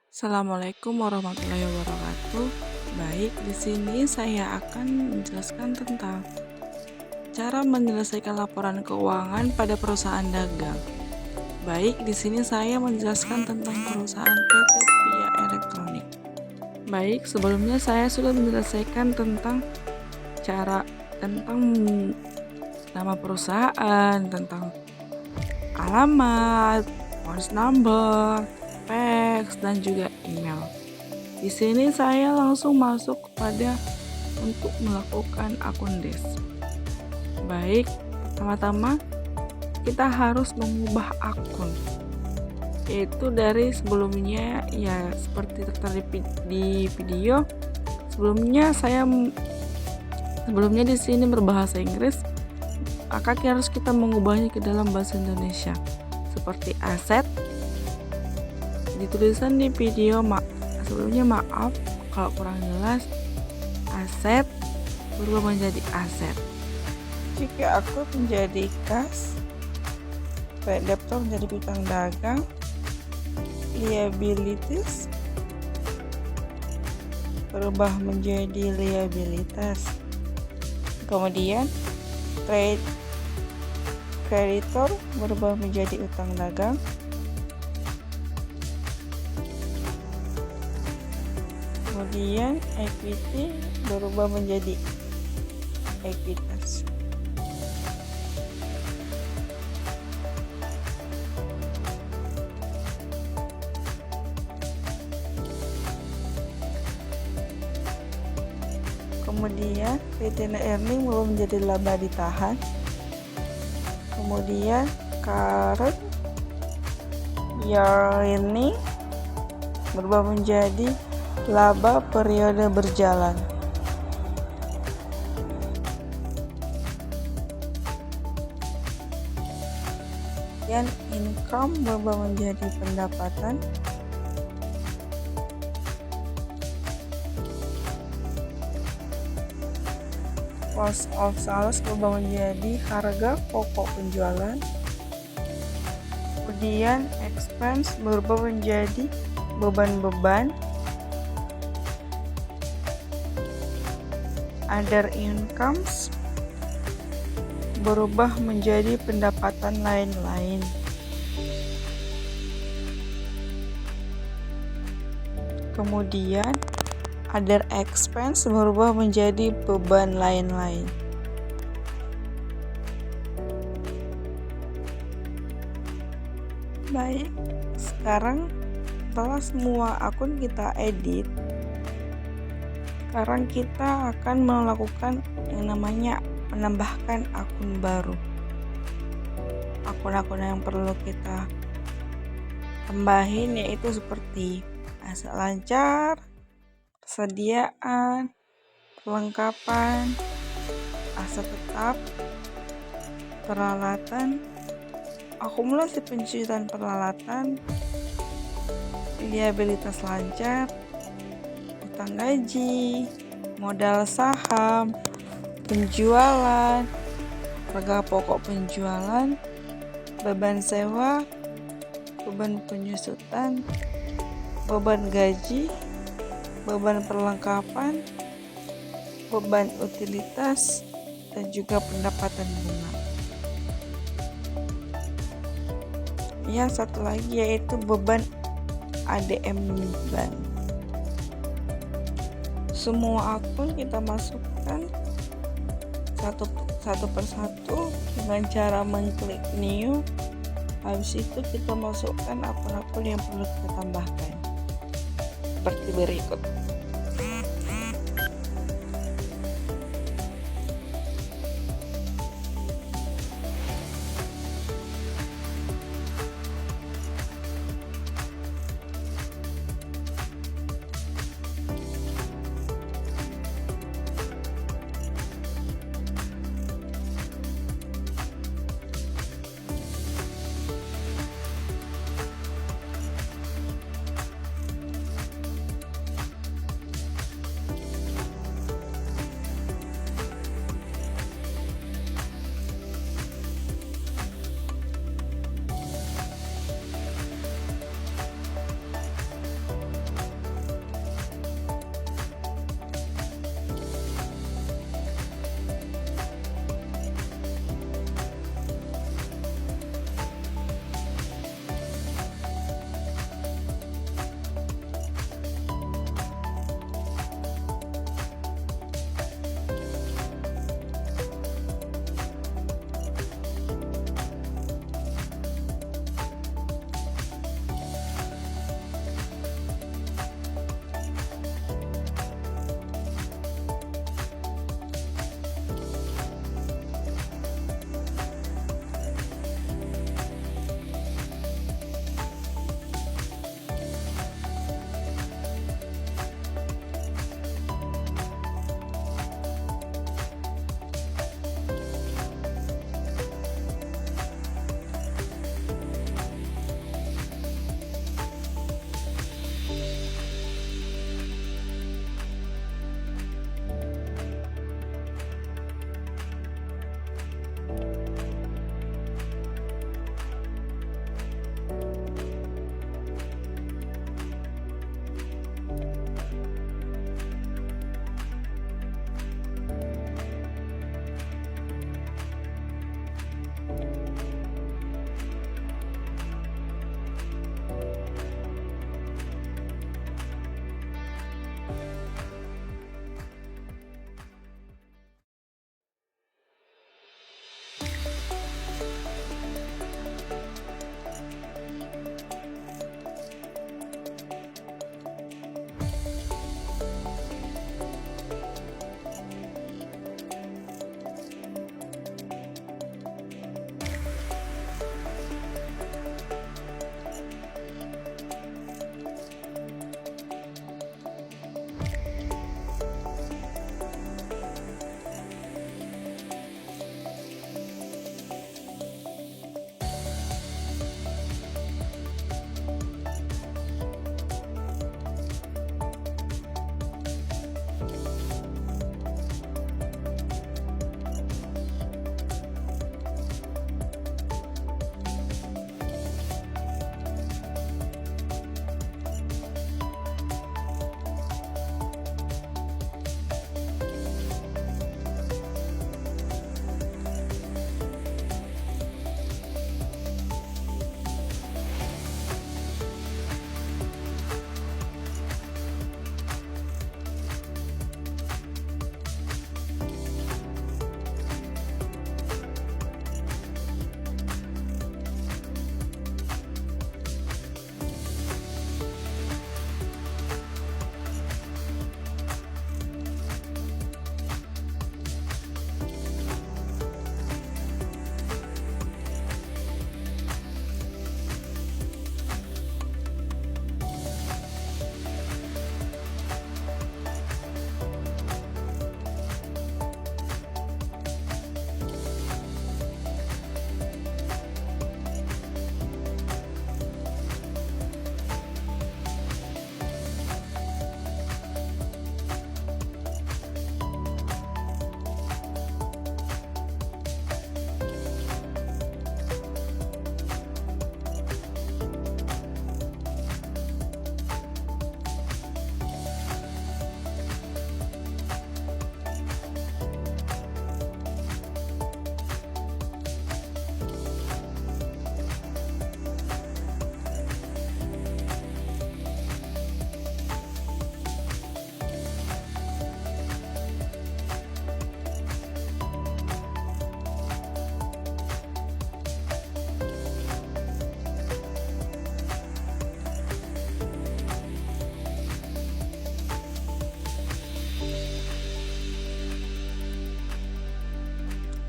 Assalamualaikum warahmatullahi wabarakatuh. Baik, di sini saya akan menjelaskan tentang cara menyelesaikan laporan keuangan pada perusahaan dagang. Baik, di sini saya menjelaskan tentang perusahaan PT Via Elektronik. Baik, sebelumnya saya sudah menyelesaikan tentang tentang nama perusahaan, tentang alamat, phone number, fax, dan juga email. Di sini saya langsung masuk kepada untuk melakukan akun DES. Baik, pertama-tama kita harus mengubah akun, yaitu dari sebelumnya ya seperti tertera di video. Sebelumnya di sini berbahasa Inggris, maka harus kita mengubahnya ke dalam bahasa Indonesia seperti aset. Ditulisan di video sebelumnya maaf kalau kurang jelas. Aset berubah menjadi aset jika akun menjadi kas, debtor menjadi piutang dagang, liabilities berubah menjadi liabilitas, kemudian trade creditor berubah menjadi utang dagang, kemudian equity berubah menjadi ekuitas. Kemudian retained earning berubah menjadi laba ditahan. Kemudian current year earning berubah menjadi laba periode berjalan. Kemudian income berubah menjadi pendapatan. Cost of sales berubah menjadi harga pokok penjualan. Kemudian expense berubah menjadi beban-beban. Other incomes berubah menjadi pendapatan lain-lain. Kemudian other expense berubah menjadi beban lain-lain. Baik, sekarang setelah semua akun kita edit, sekarang kita akan melakukan yang namanya menambahkan akun baru. Akun-akun yang perlu kita tambahin yaitu seperti aset lancar, persediaan, perlengkapan, aset tetap, peralatan, akumulasi pencucian peralatan, liabilitas lancar, utang gaji, modal saham, penjualan, harga pokok penjualan, beban sewa, beban penyusutan, beban gaji, beban perlengkapan, beban utilitas, dan juga pendapatan bunga. Yang satu lagi yaitu beban ADM bank. Semua akun kita masukkan satu persatu dengan cara mengklik new. Habis itu kita masukkan akun-akun yang perlu kita tambahkan seperti berikut.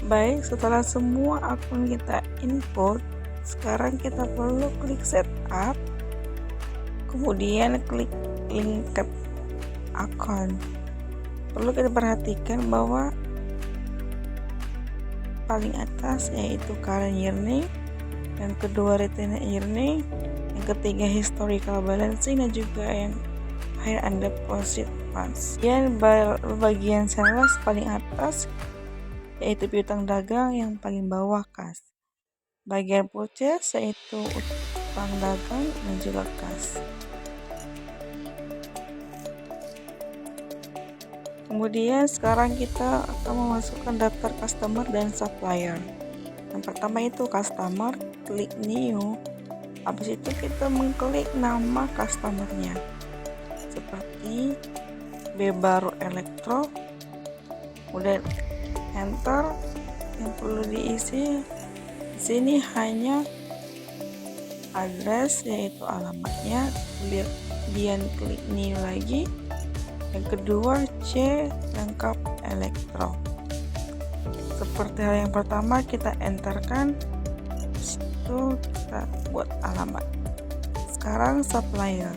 Baik, setelah semua akun kita input, sekarang kita perlu klik setup, kemudian klik linked akun. Perlu kita perhatikan bahwa paling atas yaitu current earning, yang kedua retained earning, yang ketiga historical balancing, dan juga yang akhir and deposit funds. Dan bagian sales paling atas yaitu piutang dagang, yang paling bawah kas. Bagian purchase yaitu utang dagang dan juga kas. Kemudian sekarang kita akan memasukkan daftar customer dan supplier. Yang pertama itu customer, klik new. Habis itu kita mengklik nama customernya, seperti B Baru Elektro. Kemudian enter. Yang perlu diisi di sini hanya address yaitu alamatnya. Kemudian klik new lagi. Yang kedua C lengkap elektro. Seperti hal yang pertama, kita enterkan, itu kita buat alamat. Sekarang supplier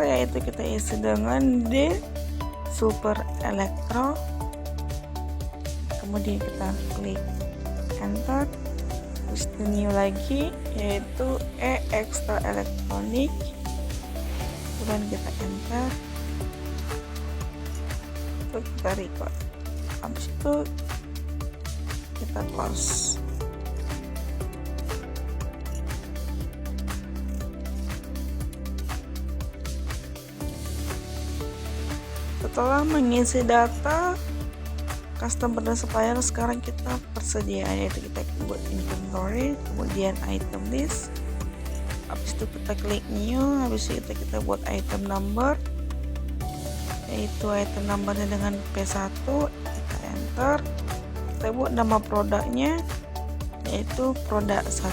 yaitu kita isi dengan D Super Elektro. Kemudian kita klik enter, terus new lagi yaitu E Extra Elektronik. Kemudian kita enter, kita record. Habis itu kita close. Setelah mengisi data customer dan supplier, sekarang kita persediaan, yaitu kita buat inventory, kemudian item list. Habis itu kita klik new. Habis itu kita buat item number, yaitu item numbernya dengan P1. Kita enter. Kita buat nama produknya, yaitu produk 1.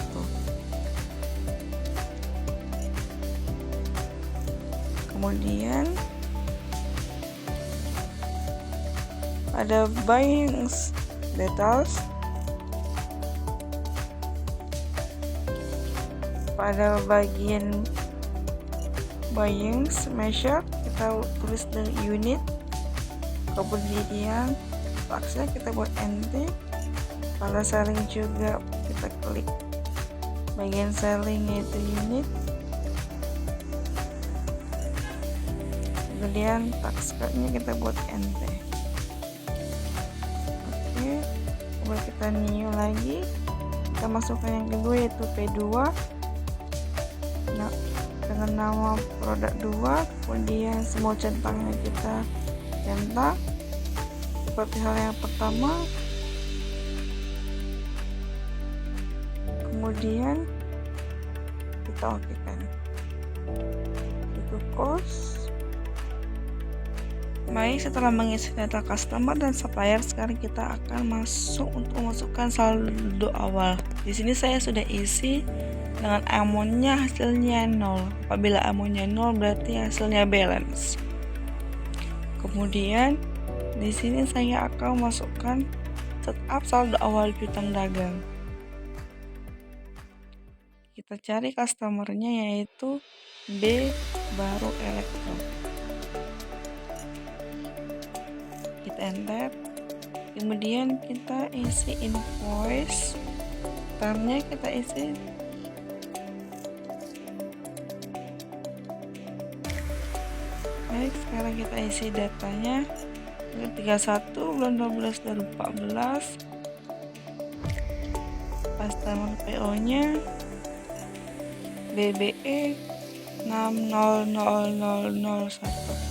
Kemudian ada buying details. Pada bagian buying measure kita tulis dari unit, kemudian taxnya kita buat NT. Pada selling juga kita klik bagian selling yaitu unit, kemudian tax code-nya kita buat NT. Oke, kemudian kita new lagi, kita masukkan yang kedua yaitu P2 dengan nama produk 2, kemudian semua centangnya kita centang seperti hal yang pertama. Kemudian kita okekan itu cost. Baik, setelah mengisi data customer dan supplier, sekarang kita akan masuk untuk memasukkan saldo awal. Di sini saya sudah isi dengan amonnya hasilnya 0. Apabila amonnya 0 berarti hasilnya balance. Kemudian di sini saya akan masukkan setup saldo awal piutang dagang. Kita cari customernya yaitu B Baru Elektro. Kita enter. Kemudian kita isi invoice. Termnya kita isi baik. Sekarang kita isi datanya 31 bulan 12 2014. Customer PO nya BBE 600001.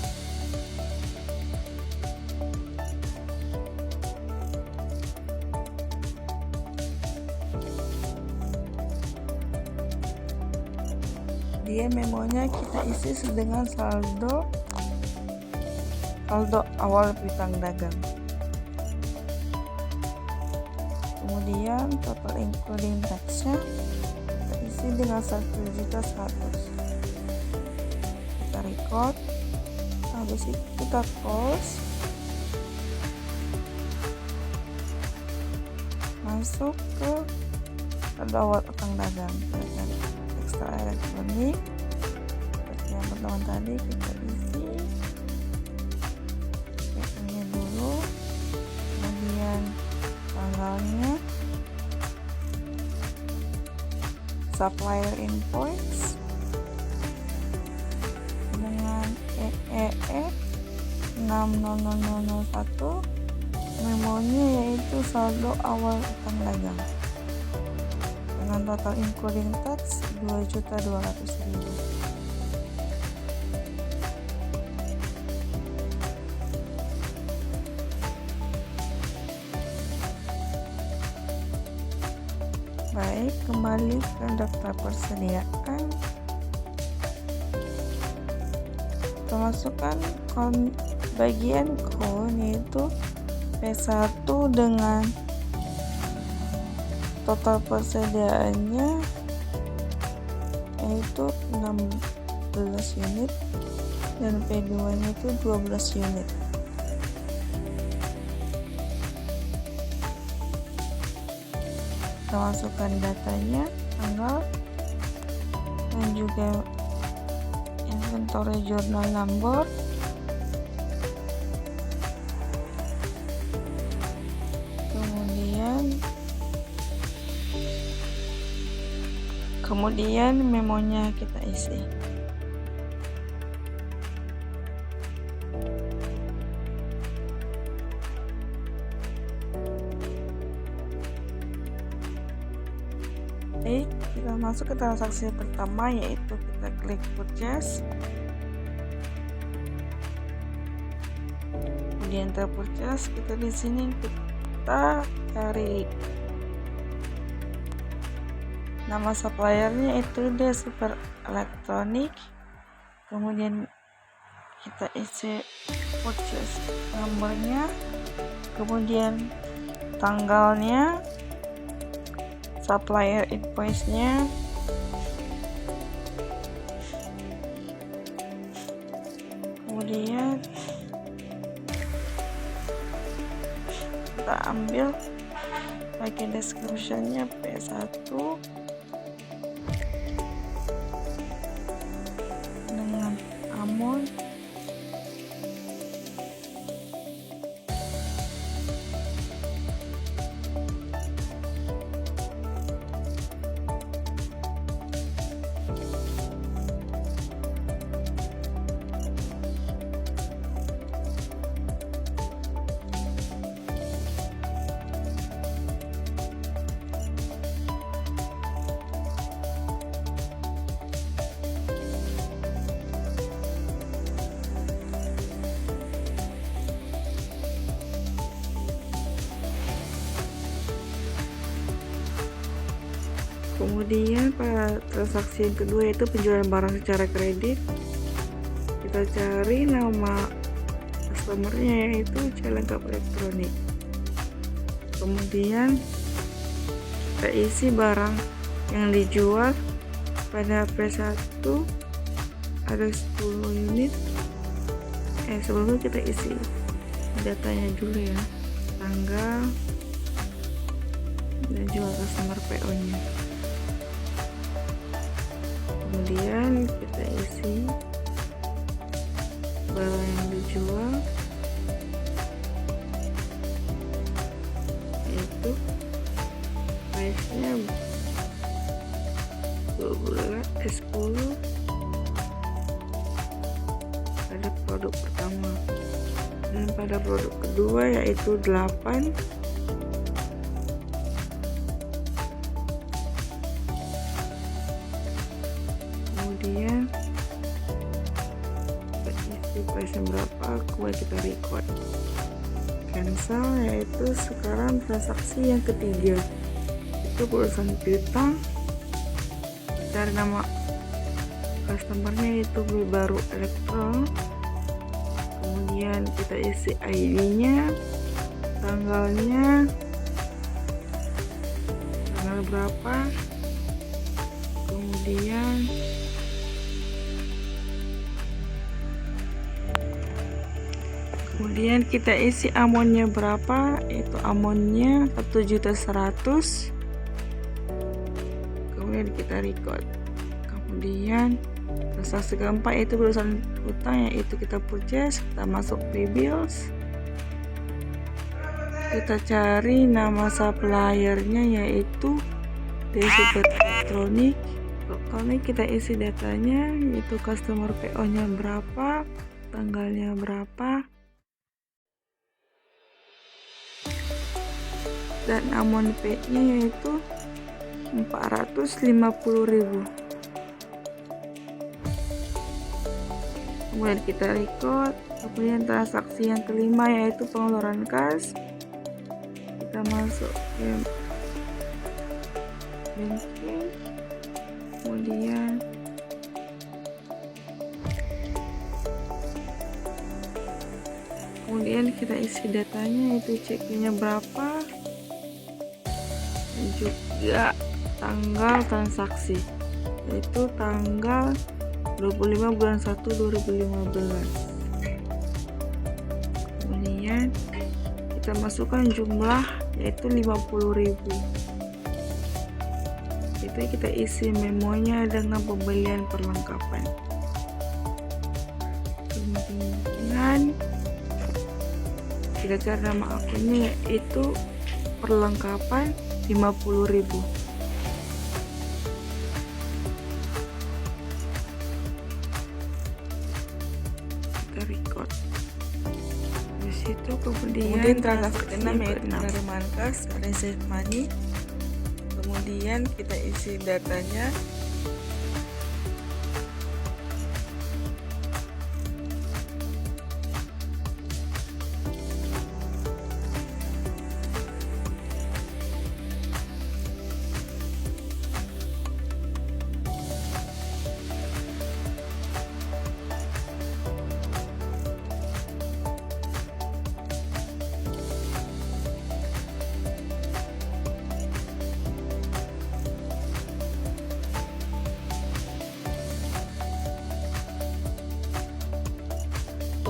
Dia memonya kita isi dengan saldo awal piutang dagang. Kemudian total including tax-nya kita isi dengan 1.100.000. Kita record. Habis itu kita close. masuk ke dawat utang dagang, kita cari ekstra elektronik seperti yang pertama tadi, kita isi PO-nya dulu, kemudian tanggalnya, supplier invoice dengan EEE 60001, memonya yaitu saldo awal utang dagang dengan total including tax 2.200.000. Baik, kembali ke daftar persediaan. Kita masukkan bagian koin yaitu P1 dengan total persediaannya yaitu 16 unit dan P2 nya itu 12 unit. Kita masukkan datanya, tanggal dan juga inventory journal number, kemudian memonya kita isi. Baik, kita masuk ke transaksi pertama yaitu kita klik purchase, kemudian terpurchase. Kita di sini kita cari nama suppliernya itu The Super Electronic, kemudian kita isi purchase numbernya, kemudian tanggalnya, supplier invoice-nya, kemudian kita ambil bagian description-nya P1 dengan amount, kemudian pada transaksi yang kedua yaitu penjualan barang secara kredit. Kita cari nama customernya yaitu Celengkap Elektronik, kemudian kita isi barang yang dijual. Pada P1 ada 10 unit. Sebelumnya kita isi datanya dulu ya, tanggal dan juga customer PO nya, kemudian kita isi barang yang dijual yaitu price nya 10 pada produk pertama, dan pada produk kedua yaitu 8. Kemudian kita isi price berapa, kemudian kita record cancel. Yaitu sekarang transaksi yang ketiga itu perusahaan piutang. Cari nama customernya itu baru elektro, kemudian kita isi ID nya, tanggalnya, tanggal berapa, kemudian Kemudian kita isi amonnya berapa, yaitu amonnya 1.100.000. Kemudian kita record. Kemudian transaksi keempat yaitu lulusan utang, yaitu kita purchase, kita masuk pre-bills, kita cari nama suppliernya yaitu Super Elektronik. Kali kita isi datanya, yaitu customer PO nya berapa, tanggalnya berapa, dan amount paid nya yaitu 450.000. Kemudian kita record. Kemudian transaksi yang kelima yaitu pengeluaran kas, kita masuk ke banking. Kemudian kita isi datanya, yaitu checknya berapa dan juga tanggal transaksi, yaitu tanggal 25 bulan 1 2015. Kemudian kita masukkan jumlah yaitu 50.000. Itu kita isi memonya dengan pembelian perlengkapan. Kemudian kita cari nama akunnya yaitu perlengkapan 50.000. Kita record. Di situ kemudian transaksi keenam yaitu penerimaan kas, receive money. Kemudian kita isi datanya,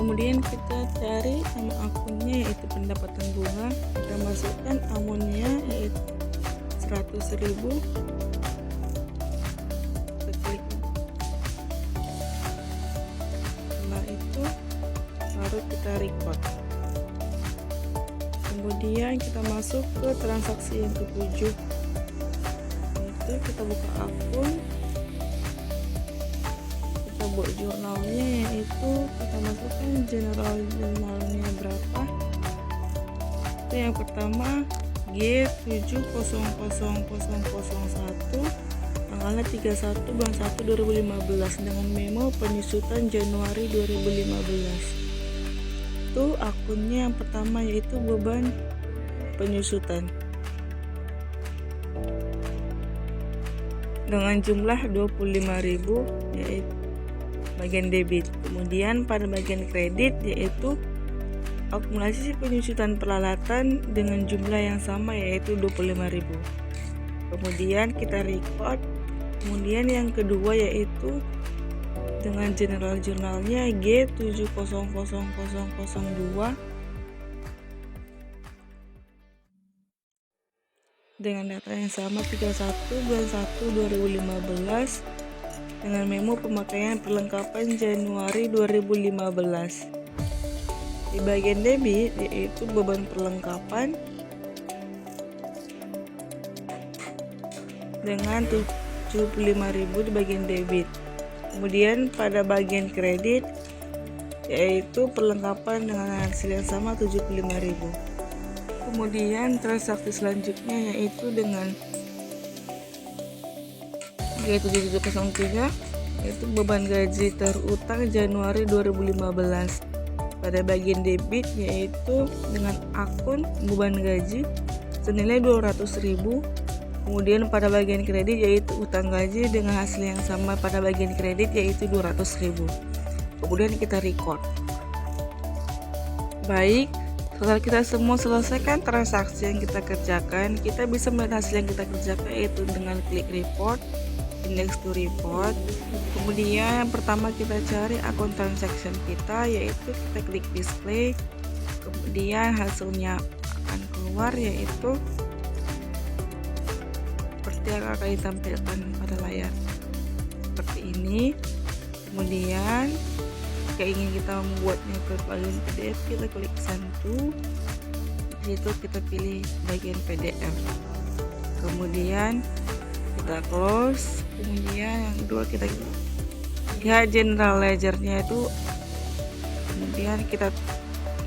kemudian kita cari nama akunnya yaitu pendapatan bunga, kita masukkan amonnya yaitu 100.000, kita klik. Setelah itu baru kita record. Kemudian kita masuk ke transaksi yang ketujuh, yaitu kita buka akun, kita buat jurnalnya, yaitu kita masukkan jurnalnya berapa. Itu yang pertama G70001, tanggalnya 31 bulan 1 2015 dengan memo penyusutan Januari 2015. Itu akunnya yang pertama, yaitu beban penyusutan dengan jumlah 25.000, yaitu bagian debit. Kemudian pada bagian kredit yaitu akumulasi penyusutan peralatan dengan jumlah yang sama yaitu 25.000. Kemudian kita record. Kemudian yang kedua yaitu dengan general jurnalnya G7000002 dengan data yang sama 31 bulan 1 2015 dengan memo pemakaian perlengkapan Januari 2015. Di bagian debit yaitu beban perlengkapan dengan 75.000 di bagian debit. Kemudian pada bagian kredit yaitu perlengkapan dengan hasil yang sama 75.000. Kemudian transaksi selanjutnya yaitu dengan G7703 yaitu beban gaji terutang Januari 2015. Pada bagian debit yaitu dengan akun beban gaji senilai 200.000. Kemudian pada bagian kredit yaitu utang gaji dengan hasil yang sama pada bagian kredit yaitu 200.000. Kemudian kita record. Baik, setelah kita semua selesaikan transaksi yang kita kerjakan, kita bisa melihat hasil yang kita kerjakan yaitu dengan klik report, index to report. Kemudian yang pertama kita cari akun transaction kita, yaitu kita klik display. Kemudian hasilnya akan keluar, yaitu seperti yang akan ditampilkan pada layar seperti ini. Kemudian jika ingin kita membuatnya ke bagian PDF, kita klik satu, di situ kita pilih bagian PDF, kemudian kita close. Kemudian yang kedua kita lihat general ledgernya itu, kemudian kita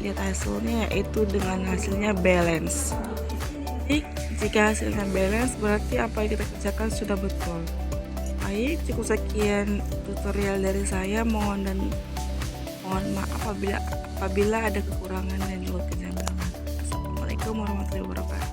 lihat hasilnya, yaitu dengan hasilnya balance. Jadi jika hasilnya balance, berarti apa yang kita kerjakan sudah betul. Baik, cukup sekian tutorial dari saya. Mohon maaf apabila ada kekurangan dan juga kejanggalan. Assalamualaikum warahmatullahi wabarakatuh.